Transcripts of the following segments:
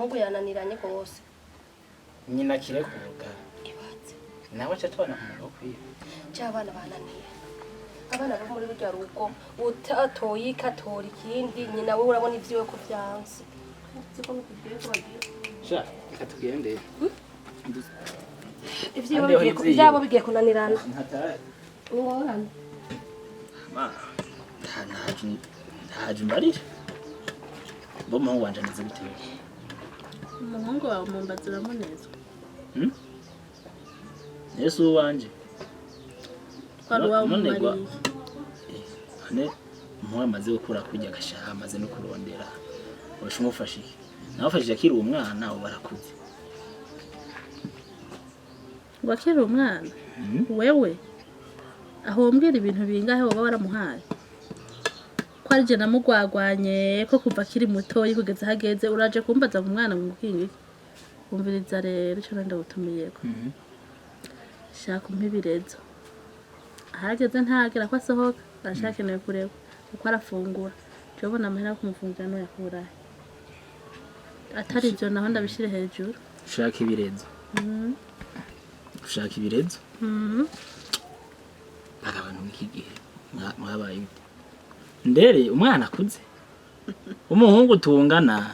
umuhungu yananiranye gose nyina kirekuga ibaze nawe chatwana umuntu kwiye cyabana bananiye abana bo muri rujya rugo utatoyi katori kindi nyina we urabona ivyiwe ko vyanse siko mukigiye ko bagiye sha ikatugende ivyabo bigiye kunanirana ntataye ngorane ma ntaje mbarira bo muhungu wanje ndetse bitewe umuhungu wawe mumbazira muneza Yesu wanje kwari wawe umumariye ane muhungu amaze gukura kujya gashaha amaze no kurondera washumufashije nawafashije akiri umwana ubu barakuze wakiri umwana wewe aho umbwira ibintu bingahe woba waramuhaye ko ari je namugwagwanye ko kuva akiri mutoyi kugeza hageze uraje kumbaza mu mwana mu mukingi umviriza rero ico nenda gutumiyeko shaka umpibirezo ahageze ntagera ko asohoka arashakenewe kureba uko arafungura jobona amahera kumufungura no yakurahe atari ivyo naho ndabishire hejuru ushaka ibirezo ushaka ibirezo abantu iki gihe mwabaye ndere umwana akuze umuhungu tungana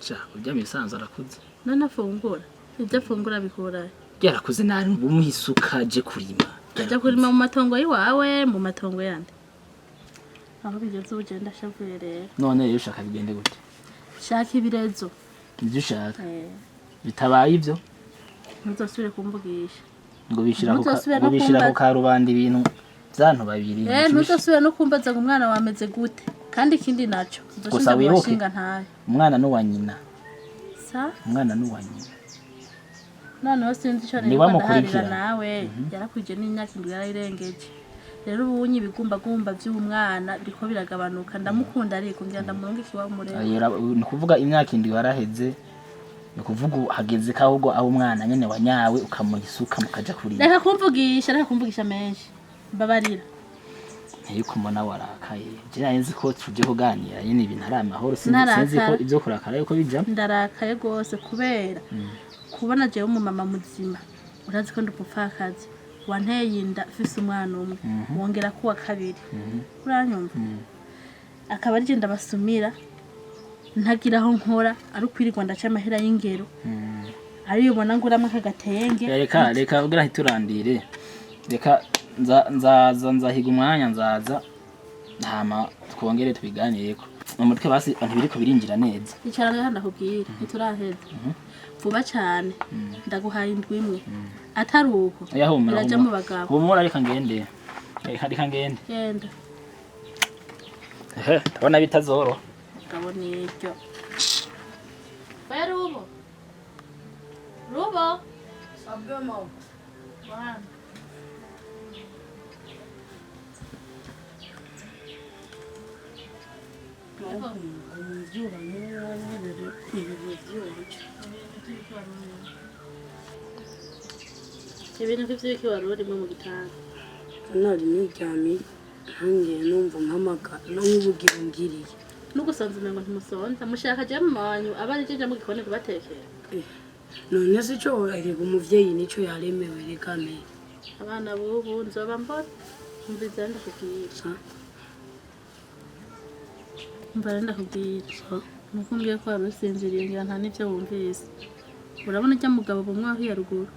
sha urya misanzo arakuze none afungura ibyo afungura bikurahe yarakuze nari bumuhisuka je kurima ajya kurima mu matongo yiwawe mu matongo yandi aho bigeze ugenda shavuye rero none rero ushaka bigende gute shaka ibirezo ibyo ushaka bitabaye ibyo ntuzosubire kumvugisha ngo bishira ku karubanda ibintu byantu babiri ntuzosubire no kumbaza ngo umwana wameze gute kandi ikindi naco gusa wibuke umwana no wa nyina sa umwana no wa nyina none sinzi ico rero ndaharira nawe yarakuje n'imyaka indwi yarayirengeje rero ubunyi bigumbagumba by'umwana biriko biragabanuka ndamukunda ariko ngira ndamuronga ikiwa murebe ni kuvuga imyaka indwi yaraheze ni kuvuga hageze ka ahubwo aho umwana nyene wanyawe ukamuhisuka mukaja kuri reka kumvugisha menshi babarira yuko mbona warakaye je nzi ko tuje kuganira nyene ibintu ari amahoro sinzi ko ivyo kurakara yuko bijamo ndarakaye gose kubera kubona jewe mu mama muzima urazi ko ndupfakazi wanteye inda fise umwana umwe wongera kuwa kabiri uranyumva akaba ari je ndabasumira ntagira aho nkora ari kwirirwa ndaca amahera y'ingero ari ubona ngo uramwe akagatenge reka ugira hiturandire reka nzahiga umwanya nzaza hama twongere tubiganireko mu mutwe basi ntibiriko birinjira neza icarane handa kubwira ntituraheza vuba cyane ndaguhaye indwi imwe atari uko iraja mu bagabo humura reka ngende genda ndabona bitazoro ndabona iryo rubo sabwe mama bana ibintu by'iki warurimo mu gitanda nari niryamye ntangiye numva mpamagara no nk'ubugiro ngiriye n'ugusanze umengo ntimusonza mushaka je mu manyu abari je mu gikone kubatekera none se cyo ariko umuvyeyi nico yaremewe rekame abana bubu nzoba mbona mbiza ndakubwira mbara ndakubwira nuko mbwiye ko warusinziriye ngira nta n'ivyo wumvise urabona ijya mugabo bumwe aho yaruguru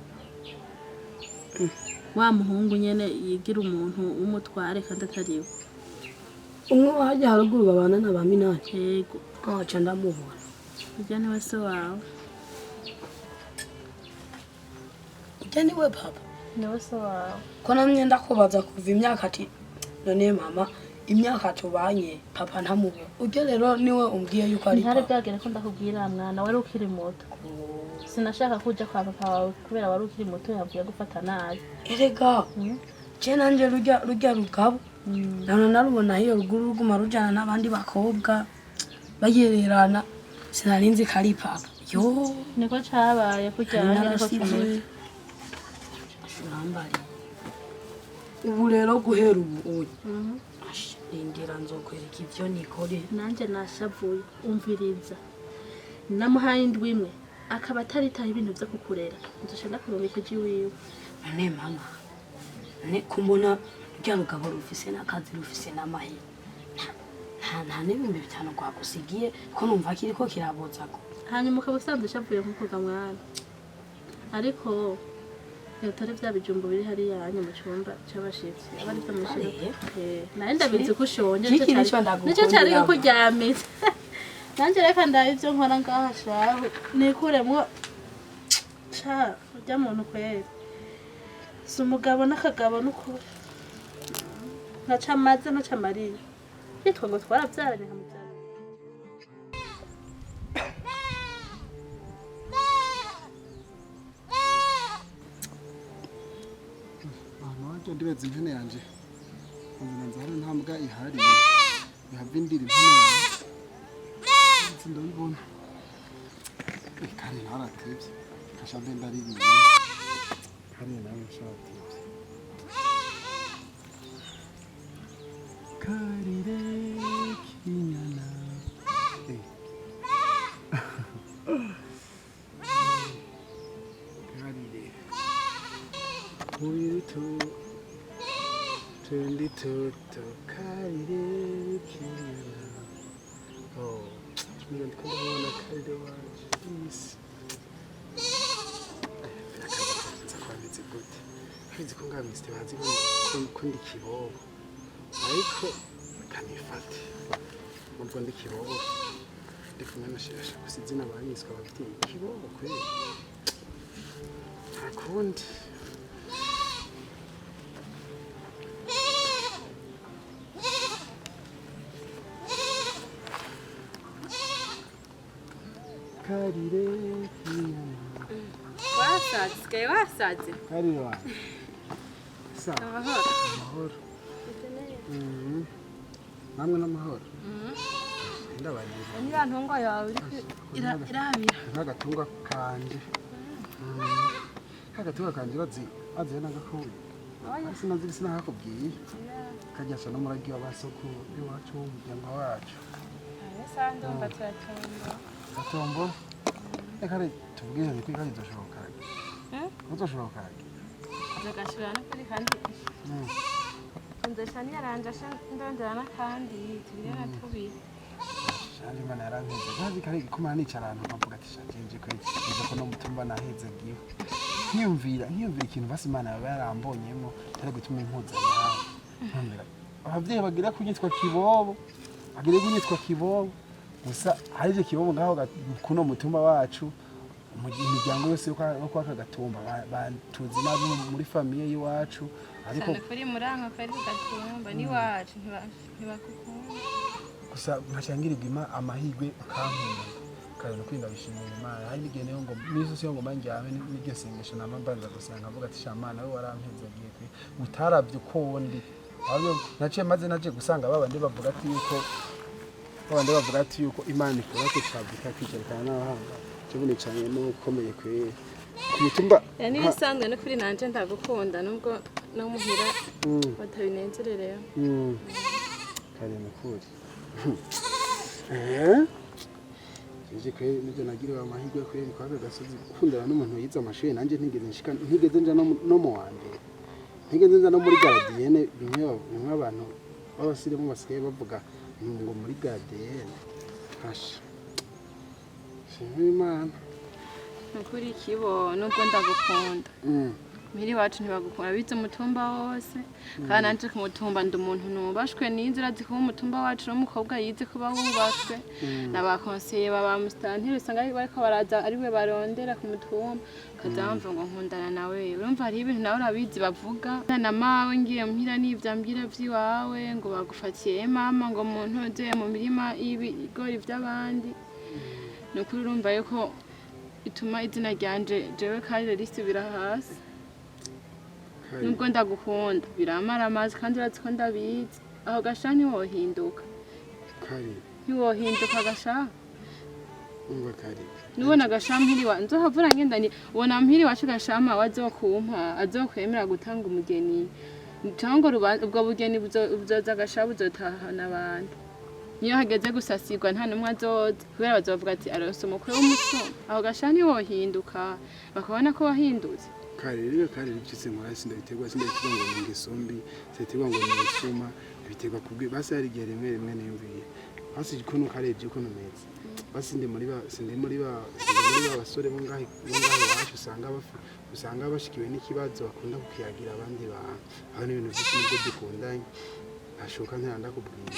wa muhungu nyene yigira umuntu umutware kandi atariwe umwe wajya haruguru babana na baminani yego aca ndamubona ujya ni wese wawe ujya ni we papa ni wese wawe ko namye ndakubaza kuva imyaka ati none mama imyaka tubanye papa ntamubona ujya rero niwe umbwiye yuko ari ntare byagere ko ndakubwira mwana wari ukiri muto sinashaka kuja kwa papa wawe kubera wari ukiri muto yavuye gufata nabi erega je nanje rujya rugabo nana narubona hiyo ruguru ruguma rujana n'abandi bakobwa bayererana sinarinzi kari papa yo niko cabaye kujyanye niko kimeze shurambari ubu rero guhera ubu indira nzokwereka ivyo nikore nanje nashavuye umviriza namuhaye indwi imwe akaba ataritaho ibintu vyo kukurera nzoca ndakurungika iwiwe. none mama none kumbona rya rugabo rufise n'akazi rufise n'amahera nta n'ibihumbi 5 kwagusigiye ko numva kiriko kirabozako hanyuma ukaba usanzwe ushavuye nk'ukoga mwana ariko yatari vya bijumbo biri hariya hanya mu cyumba c'abashitsi abari vyo mushira naye ndabizi ko ushonje nico cari ko kuryamira nanje reka ndaye ivyo nkora ngaha shaho nikuremwo cha urya muntu kwera si umugabo n'akagabo n'ukuri ntaca amaze ntaca amariye yitwa ngo twaravyaranye nkamuvyara ndibaza impene yanje ubona nzara nta mbwa ihari yava indira impene yawe ndabibona kare naratevye kasha mbe ndaribiye kare nawe nshatevye karire kinyana karire Uyutu Tundi toto karire kinyana Chumira ndikubona karire wanje isi Akabaza kwameze gute Hizi ko ngamiste bazi ko ndi Kibobo ariko kanifate Mubwo ndi Kibobo ndikumwe nashasha kusizina banyiswa bafite Kibobo kweli Akundi karire wasaze karire wa sa amahoro namwe n'amahoro ndabaye niba ntongo yawe irabira n'agatunga kanje agatunga kanje bazi n'agakuye sinazi sinakubwiye kajyasha no muragi w'abasoko iwacu w'umuryango wacu ndumva turatomba Atombo ekare tubwire ni kwikari doshoka udoshoka zagashira no kuri kandi ndashani yaranje ndondana kandi tubire na tubire shanje mana yarankize ntazi kare ikomana nicarana nkavuga ati shaje ko izo no mutumba naheze giwe nkiyumvira ikintu basi Imana yaba yarambonyemo tare gutuma impuza nawe abavyeyi bagira kunyitwa Kibobo gusa harije Kibobo ngaho kuno mutumba wacu imiryango yose yo kwa Kagatumba bantuzi nabi muri famille yiwacu ariko kuri muranka kari Kagatumba ni wacu ntibakukunda gusa nkacyangirirwa amahirwe akankunda kandi kwinda bishimira Imana hari nigene ngo miso yo ngo manjyame n'iryo sengesho namambanza gusenga avuga ati shamana we warampezagiye kwe mutaravye kondi ahubwo naje gusanga babandi bavuga ati yuko Imana ikora ko twabika kwicerekana n'abahanga cyabone cyane no komeye kwe kumutumba yani bisanzwe no kuri nanje ndagukunda nubwo no muhira batabinezerereye kandi mukuri Jeje kwe nibyo nagiriwe amahirwe kwe kwa Gasozi gukundana n'umuntu yize amashuri nanje ntigeze nja no mu wambere ntigeze nja no muri gardienne bimwe abantu babasiremo basigaye bavuga ngo muri gardienne hasha Imana nukuri Kibo nubwo ndagukunda miri wacu ntibagukunda bize umutumba wose kandi nanje ku mutumba ndi umuntu nubashwe n'inzira zikuba umutumba wacu n'umukobwa yize kuba wubashwe n'abakonseye baba mustantire usanga bariko baraza ari we barondera ku mutumba kazamva ngo nkundana nawe urumva hari ibintu nawe urabizi bavuga na mawe ngiye mpira n'ivyambira vyiwawe ngo bagufatiye mama ngo muntu uze mu mirima y'ibigori vy'abandi nukuri urumva yuko ituma izina ryanje jewe karire risubira hasi nubwo ndagukunda biramara amazi kandi urazi ko ndabizi aho gasha ntiwohinduka ntiwohinduka gasha nubona gasha mpiri wa nzohavura ngenda ni ubona mpiri wacu gashama wazokumpa azokwemera gutanga umugeni cyangwa ubwo bugeni buzoza gasha buzotahana abantu niyo hageze gusasirwa nta numwe azoza kubera bazovuga ati aronse umukwe w'umusuma aho gashani wohinduka bakabona ko wahindutse karire bicitse mu hasi ndabiterwa sindabiterwa ngo ni ngesombi ndabiterwa ngo ni usuma biterwa kubwe basi hari igihe rimwe niyumviye basi ko nukarebye uko numeze basi ndi muri ba basore bo ngaho wacu usanga bashikiwe n'ikibazo bakunda kukiyagira abandi bantu aho n'ibintu byinshi nibwo dukundanye ashoka ntanda kubwira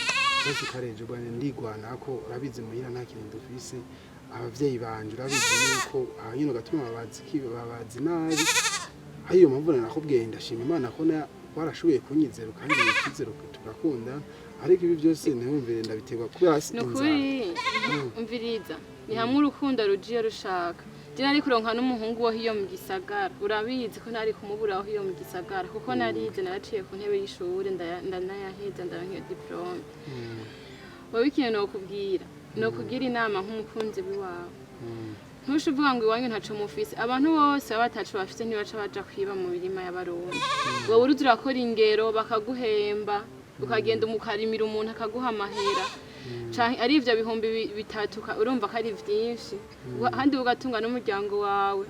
basi kareje bwane ndigwana ko urabizi muhira nta kintu dufise abavyeyi banje urabizi yuko ahanyino gatuma babazi nabi ayo mpamvu nakubwiye ndashima Imana ko warashoboye kunyizera kandi ikizero tugakunda ariko ibi byose ntibumvire ndabiterwa kubera nukuri umviriza ni hamwe urukundo rugiye rushaka je nari kuronka n'umuhungu wo hiyo mu gisagara urabizi ko nari kumubura aho hiyo mu gisagara kuko narize naraciye ku ntebe y'ishuri ndanayaheza ndaronka diplome wowe ikintu nokubwira inama nk'umukunzi wiwawe ntushuvuga ngo iwanyu ntaco mufise abantu bose baba batacu bafise ntibaca baja kwiba mu mirima y'abarundi wowe uruzi urakora ingero bakaguhemba ukagenda umukarimira umuntu akaguha amahera canke ari ivyo bihumbi 3 urumva ko ari vyinshi handi ugatunga n'umuryango wawe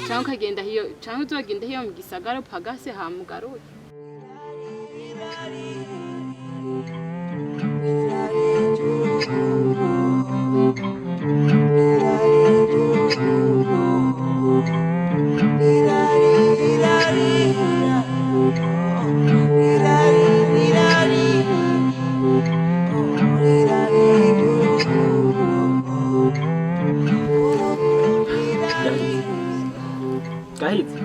canke ukagenda hiyo canke uzogenda hiyo mu gisagara upagase hamugaruye Gahizi.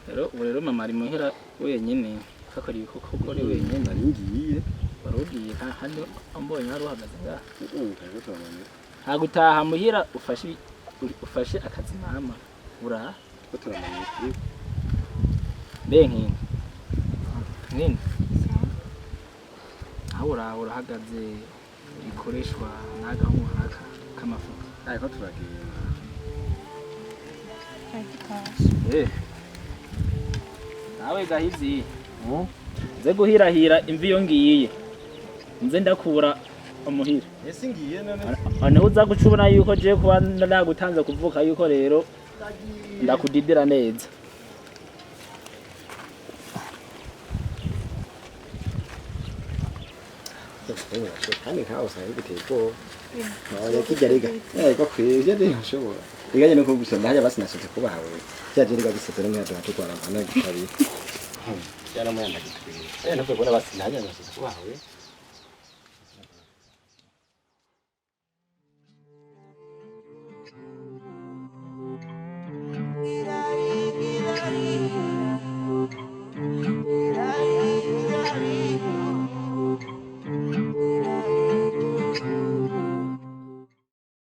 Rero mama ari muhira wenyine kakari kuko gore wenyine nari ngiye barugiye hano ambonye hari uhagaze ngaha hagutaha muhira ufashe akazi mama ura baturamanye benki nini ahura urahagaze ikoreshwa n'agahungu haka kamafuka ariko turagiye nawe Gahizi nze guhirahira imvi yo ngiye nze ndakura umuhira ese ngiye none aho uza gucubona yuko je kuba ndagutanze kuvuka yuko rero ndakudidira neza kandi nkaho usanga biteko yakijariga ariko kwije ntashobora iganye no kugusoma hajya basinashatse kubawe cyaje riga gisezera mu yato twara bana kabiri cyara mu yanda kitwe nako bona basinanya nashatse kubawe